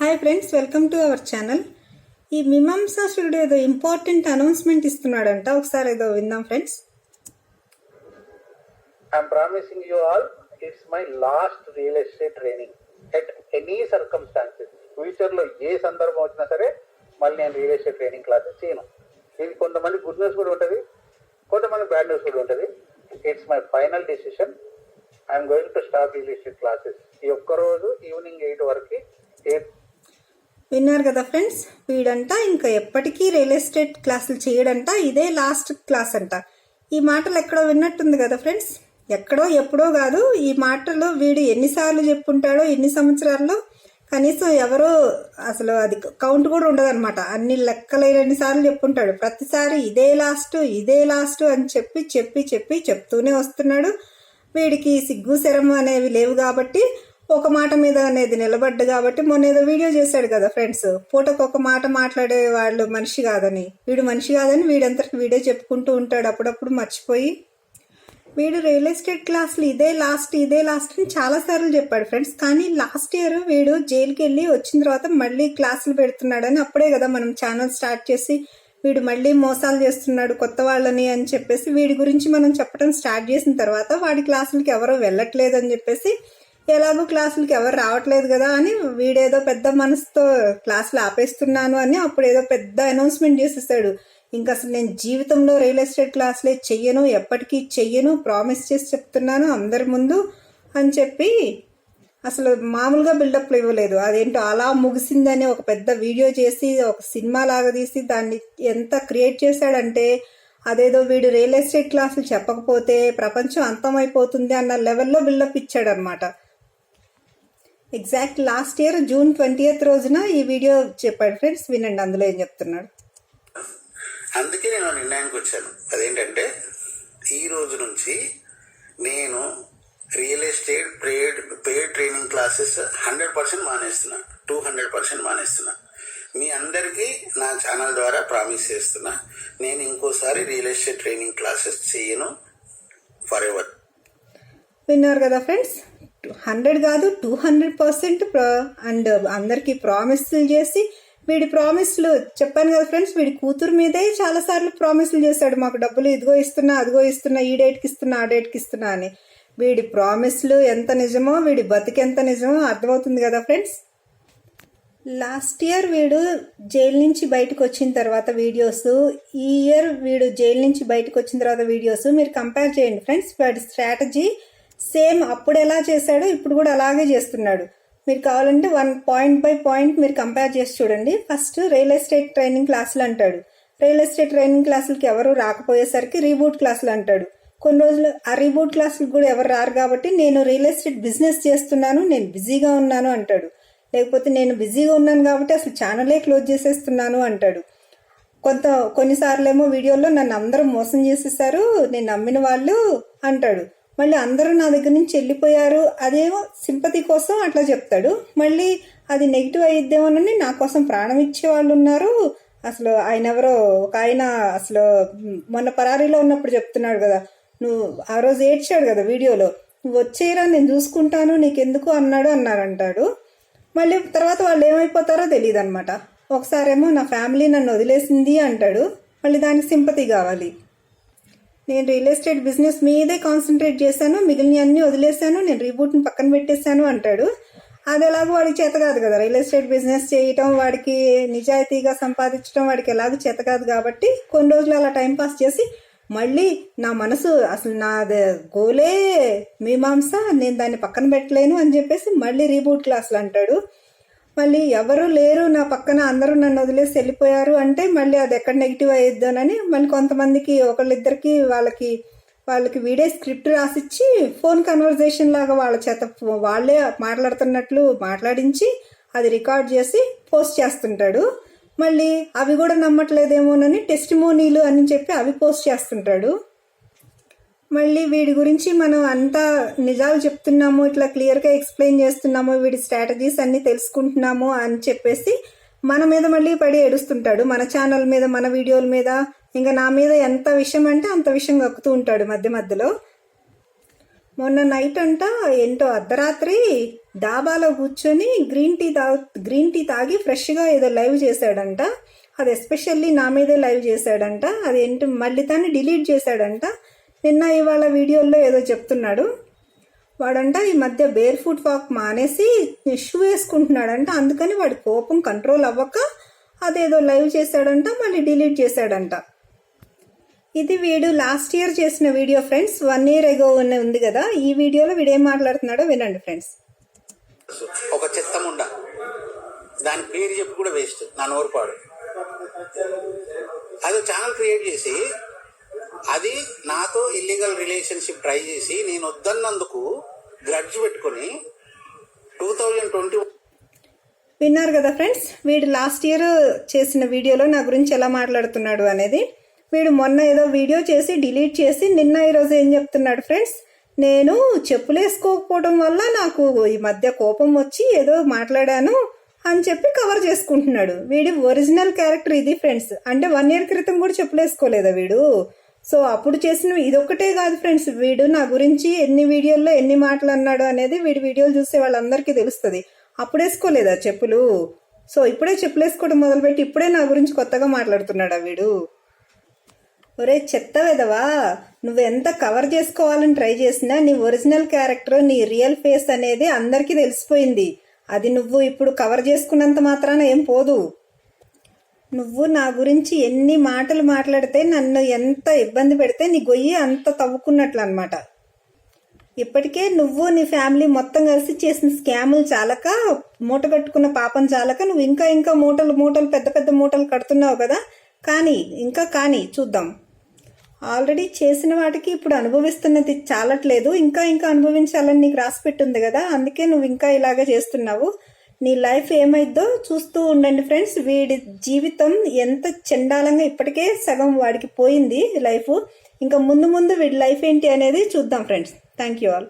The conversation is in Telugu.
Hi friends, welcome to our channel. ఈ మీమాంసాసురుడు ఏదో ఇంపార్టెంట్ అనౌన్స్మెంట్ ఇస్తున్నాడంట. ఒకసారి ఏదో విందాం friends. I'm promising you all, it's my last real estate training at any circumstances. Future లో ఏ సందర్భం వచ్చినా సరే మళ్ళీ నేను రియల్ ఎస్టేట్ ట్రైనింగ్ క్లాసెస్ చేయను. ఇది కొంతమంది గుడ్ న్యూస్ కూడా ఉంటుంది, కొంతమంది బ్యాడ్ న్యూస్ కూడా ఉంటుంది. It's my final decision. I'm going to stop real estate classes. ఈ ఒక్కరోజు ఈవినింగ్ 8 వరకు. విన్నారు కదా ఫ్రెండ్స్, వీడంట ఇంకా ఎప్పటికీ రియల్ ఎస్టేట్ క్లాసులు చేయడంట, ఇదే లాస్ట్ క్లాస్ అంట. ఈ మాటలు ఎక్కడో విన్నట్టుంది కదా ఫ్రెండ్స్, ఎక్కడో ఎప్పుడో కాదు. ఈ మాటలు వీడు ఎన్నిసార్లు చెప్పుంటాడో, ఎన్ని సంవత్సరాల్లో కనీసం ఎవరో అసలు అది కౌంట్ కూడా ఉండదు అనమాట. అన్ని లెక్కలేని సార్లు చెప్పుంటాడు. ప్రతిసారి ఇదే లాస్ట్ అని చెప్పి చెప్తూనే వస్తున్నాడు. వీడికి సిగ్గు శరం అనేవి లేవు కాబట్టి, ఒక మాట మీద అనేది నిలబడ్డు కాబట్టి మొన్న ఏదో వీడియో చేశాడు కదా ఫ్రెండ్స్, పూటకు ఒక మాట మాట్లాడే వాళ్ళు మనిషి కాదని, వీడు మనిషి కాదని వీడంతటికి వీడే చెప్పుకుంటూ ఉంటాడు అప్పుడప్పుడు మర్చిపోయి. వీడు రియల్ ఎస్టేట్ క్లాసులు ఇదే లాస్ట్ అని చాలా సార్లు చెప్పాడు ఫ్రెండ్స్. కానీ లాస్ట్ ఇయర్ వీడు జైలుకి వెళ్ళి వచ్చిన తర్వాత మళ్ళీ క్లాసులు పెడుతున్నాడని, అప్పుడే కదా మనం ఛానల్ స్టార్ట్ చేసి వీడు మళ్ళీ మోసాలు చేస్తున్నాడు కొత్త వాళ్ళని అని చెప్పేసి వీడి గురించి మనం చెప్పడం స్టార్ట్ చేసిన తర్వాత వాడి క్లాసులకి ఎవరో వెళ్ళట్లేదు అని చెప్పేసి, ఎలాగో క్లాసులకి ఎవరు రావట్లేదు కదా అని వీడేదో పెద్ద మనసుతో క్లాసులు ఆపేస్తున్నాను అని అప్పుడు ఏదో పెద్ద అనౌన్స్మెంట్ చేసేసాడు. ఇంకా అసలు నేను జీవితంలో రియల్ ఎస్టేట్ క్లాసులే చెయ్యను, ఎప్పటికీ చెయ్యను, ప్రామిస్ చేసి చెప్తున్నాను అందరి ముందు అని చెప్పి అసలు మామూలుగా బిల్డప్లు ఇవ్వలేదు. అదేంటో అలా ముగిసిందని ఒక పెద్ద వీడియో చేసి ఒక సినిమా లాగా తీసి దాన్ని ఎంత క్రియేట్ చేశాడంటే, అదేదో వీడు రియల్ ఎస్టేట్ క్లాసులు చెప్పకపోతే ప్రపంచం అంతమైపోతుంది అన్న లెవెల్లో బిల్డప్ ఇచ్చాడు అనమాట. Exact last year June 20th రోజున ఈ వీడియో చెప్పాడు ఫ్రెండ్స్. వినండి అందులో ఏం చెప్తున్నాడు. అందుకే నేను నిర్ణయానికి వచ్చాను. అదేంటంటే ఈ రోజు నుంచి నేను real estate paid training classes 100% మానేస్తున్నా, 200% మానేస్తున్నా. మీ అందరికీ నా ఛానల్ ద్వారా ప్రామిస్ చేస్తున్నా, నేను ఇంకోసారి రియల్ ఎస్టేట్ ట్రైనింగ్ క్లాసెస్ చేయను ఫర్ ఎవర్. విన్నారు కదా ఫ్రెండ్స్, 100 కాదు 200% అండ్ అందరికీ ప్రామిస్లు చేసి, వీడి ప్రామిస్లు చెప్పాను కదా ఫ్రెండ్స్, వీడి కూతురు మీదే చాలా సార్లు ప్రామిస్లు చేశాడు. మాకు డబ్బులు ఇదిగో ఇస్తున్నా, అదిగో ఇస్తున్నా, ఈ డేట్కి ఇస్తున్నా, ఆ డేట్కి ఇస్తున్నా అని. వీడి ప్రామిస్లు ఎంత నిజమో, వీడి బతికెంత నిజమో అర్థమవుతుంది కదా ఫ్రెండ్స్. లాస్ట్ ఇయర్ వీడు జైలు నుంచి బయటకు వచ్చిన తర్వాత వీడియోస్, ఈ ఇయర్ వీడు జైలు నుంచి బయటకు వచ్చిన తర్వాత వీడియోస్ మీరు కంపేర్ చేయండి ఫ్రెండ్స్. వాడి స్ట్రాటజీ సేమ్ అప్పుడు ఎలా చేశాడో ఇప్పుడు కూడా అలాగే చేస్తున్నాడు. మీరు కావాలంటే పాయింట్ బై పాయింట్ మీరు కంపేర్ చేసి చూడండి. ఫస్ట్ రియల్ ఎస్టేట్ ట్రైనింగ్ క్లాసులు అంటాడు. రియల్ ఎస్టేట్ ట్రైనింగ్ క్లాసులకి ఎవరు రాకపోయేసరికి రీబూట్ క్లాసులు అంటాడు. కొన్ని రోజులు ఆ రీబూట్ క్లాసులకు కూడా ఎవరు రారు కాబట్టి నేను రియల్ ఎస్టేట్ బిజినెస్ చేస్తున్నాను, నేను బిజీగా ఉన్నాను అంటాడు. లేకపోతే నేను బిజీగా ఉన్నాను కాబట్టి అసలు ఛానలే క్లోజ్ చేసేస్తున్నాను అంటాడు. కొన్నిసార్లు ఏమో వీడియోలో నన్ను అందరూ మోసం చేసేసారు, నేను నమ్మిన వాళ్ళు అంటాడు. మళ్ళీ అందరూ నా దగ్గర నుంచి వెళ్ళిపోయారు, అదేమో సింపతి కోసం అట్లా చెప్తాడు. మళ్ళీ అది నెగిటివ్ అయిద్దేమోనని నా కోసం ప్రాణం ఇచ్చే వాళ్ళు ఉన్నారు. అసలు ఆయన ఎవరో ఒక ఆయన అసలు మొన్న పరారీలో ఉన్నప్పుడు చెప్తున్నాడు కదా, నువ్వు ఆ రోజు ఏడ్చాడు కదా వీడియోలో, నువ్వు వచ్చేరా నేను చూసుకుంటాను నీకెందుకు అన్నారంటాడు. మళ్ళీ తర్వాత వాళ్ళు ఏమైపోతారో తెలియదు అనమాట. ఒకసారేమో నా ఫ్యామిలీ నన్ను వదిలేసింది అంటాడు, మళ్ళీ దానికి సింపతి కావాలి. నేను రియల్ ఎస్టేట్ బిజినెస్ మీదే కాన్సన్ట్రేట్ చేశాను, మిగిలిన అన్ని వదిలేశాను, నేను రీబూట్ని పక్కన పెట్టేశాను అంటాడు. అది ఎలాగో వాడికి చేత కాదు కదా, రియల్ ఎస్టేట్ బిజినెస్ చేయటం, వాడికి నిజాయితీగా సంపాదించడం వాడికి ఎలాగో చేత కాదు కాబట్టి కొన్ని రోజులు అలా టైంపాస్ చేసి మళ్ళీ నా మనసు అసలు నా గోలే మీమాంస, నేను దాన్ని పక్కన పెట్టలేను అని చెప్పేసి మళ్ళీ రీబూట్ క్లాసులు అంటాడు. మళ్ళీ ఎవరు లేరు నా పక్కన, అందరూ నన్ను వదిలేసి వెళ్ళిపోయారు అంటే మళ్ళీ అది ఎక్కడ నెగిటివ్ అయ్యిద్దోనని మళ్ళీ కొంతమందికి ఒకళ్ళిద్దరికి వాళ్ళకి వీడియో స్క్రిప్ట్ రాసిచ్చి ఫోన్ కన్వర్జేషన్ లాగా వాళ్ళ చేత వాళ్ళే మాట్లాడుతున్నట్లు మాట్లాడించి అది రికార్డ్ చేసి పోస్ట్ చేస్తుంటాడు. మళ్ళీ అవి కూడా నమ్మట్లేదేమోనని టెస్టిమోనీలు అని చెప్పి అవి పోస్ట్ చేస్తుంటాడు. మళ్ళీ వీడి గురించి మనం అంతా నిజాలు చెప్తున్నాము, ఇట్లా క్లియర్గా ఎక్స్ప్లెయిన్ చేస్తున్నాము, వీడి స్ట్రాటజీస్ అన్నీ తెలుసుకుంటున్నాము అని చెప్పేసి మన మీద మళ్ళీ పడి ఏడుస్తుంటాడు. మన ఛానల్ మీద, మన వీడియోల మీద, ఇంకా నా మీద ఎంత విషయం అంటే అంత విషయం కక్కుతూ ఉంటాడు మధ్య మధ్యలో. మొన్న నైట్ అంట ఏంటో అర్ధరాత్రి డాబాలో కూర్చొని గ్రీన్ టీ తాగి ఫ్రెష్గా ఏదో లైవ్ చేశాడంట. అది ఎస్పెషల్లీ నా మీదే లైవ్ చేశాడంట. అదేంటి మళ్ళీ దాన్ని డిలీట్ చేశాడంట. నిన్న ఇవాళ వీడియోల్లో ఏదో చెప్తున్నాడు. వాడంట ఈ మధ్య బేర్ ఫుట్ వాక్ మానేసి షూ వేసుకుంటున్నాడంట. అందుకని వాడి కోపం కంట్రోల్ అవ్వక అదేదో లైవ్ చేశాడంట, మళ్ళీ డిలీట్ చేశాడంట. ఇది వీడు లాస్ట్ ఇయర్ చేసిన వీడియో ఫ్రెండ్స్. 1 year ago ఉంది కదా. ఈ వీడియోలో వీడు ఏం మాట్లాడుతున్నాడో వినండి ఫ్రెండ్స్. ఒక చెత్తముండ, దాని పేరు చెప్పి కూడా వేస్ట్, నా నోరుపాడు. అది ఛానల్ క్రియేట్ చేసి అది నాతో ఇల్లీగల్ రిలేషన్షిప్ ట్రై చేసి నేను వద్దన్నందుకు గ్రడ్జ్ పెట్టుకుని 2020 విన్నారు కదా ఫ్రెండ్స్. వీడు లాస్ట్ ఇయర్ చేసిన వీడియోలో నా గురించి ఎలా మాట్లాడుతున్నాడు అనేది. వీడు మొన్న ఏదో వీడియో చేసి డిలీట్ చేసి నిన్న ఈరోజు ఏం చెప్తున్నాడు ఫ్రెండ్స్, నేను చెప్పులు వేసుకోకపోవడం వల్ల నాకు ఈ మధ్య కోపం వచ్చి ఏదో మాట్లాడాను అని చెప్పి కవర్ చేసుకుంటున్నాడు. వీడి ఒరిజినల్ క్యారెక్టర్ ఇది ఫ్రెండ్స్. అంటే 1 year క్రితం కూడా చెప్పులు వేసుకోలేదా వీడు? సో అప్పుడు చేసిన ఇదొక్కటే కాదు ఫ్రెండ్స్, వీడు నా గురించి ఎన్ని వీడియోల్లో ఎన్ని మాటలు అన్నాడు అనేది వీడి వీడియోలు చూసే వాళ్ళందరికీ తెలుస్తుంది. అప్పుడు వేసుకోలేదా చెప్పులు? సో ఇప్పుడే చెప్పులు వేసుకోవడం మొదలుపెట్టి ఇప్పుడే నా గురించి కొత్తగా మాట్లాడుతున్నాడా వీడు? ఒరే చెత్త వెదవా, నువ్వు ఎంత కవర్ చేసుకోవాలని ట్రై చేసినా నీ ఒరిజినల్ క్యారెక్టర్, నీ రియల్ ఫేస్ అనేది అందరికీ తెలిసిపోయింది. అది నువ్వు ఇప్పుడు కవర్ చేసుకున్నంత మాత్రాన ఏం పోదు. నువ్వు నా గురించి ఎన్ని మాటలు మాట్లాడితే, నన్ను ఎంత ఇబ్బంది పెడితే నీ గొయ్యి అంత తవ్వుకున్నట్లు అనమాట. ఇప్పటికే నువ్వు నీ ఫ్యామిలీ మొత్తం కలిసి చేసిన స్కాములు చాలక, మూట కట్టుకున్న పాపం చాలక నువ్వు ఇంకా మూటలు పెద్ద పెద్ద మూటలు కడుతున్నావు కదా. కానీ చూద్దాం. ఆల్రెడీ చేసిన వాటికి ఇప్పుడు అనుభవిస్తున్నది చాలట్లేదు, ఇంకా అనుభవించాలని నీకు రాసి పెట్టుంది కదా. అందుకే నువ్వు ఇంకా ఇలాగే చేస్తున్నావు. నీ లైఫ్ ఏమైద్దో చూస్తూ ఉండండి ఫ్రెండ్స్. వీడి జీవితం ఎంత చండాలంగా, ఇప్పటికే సగం వాడికి పోయింది లైఫ్. ఇంకా ముందు వీడి లైఫ్ ఏంటి అనేది చూద్దాం ఫ్రెండ్స్. Thank you all.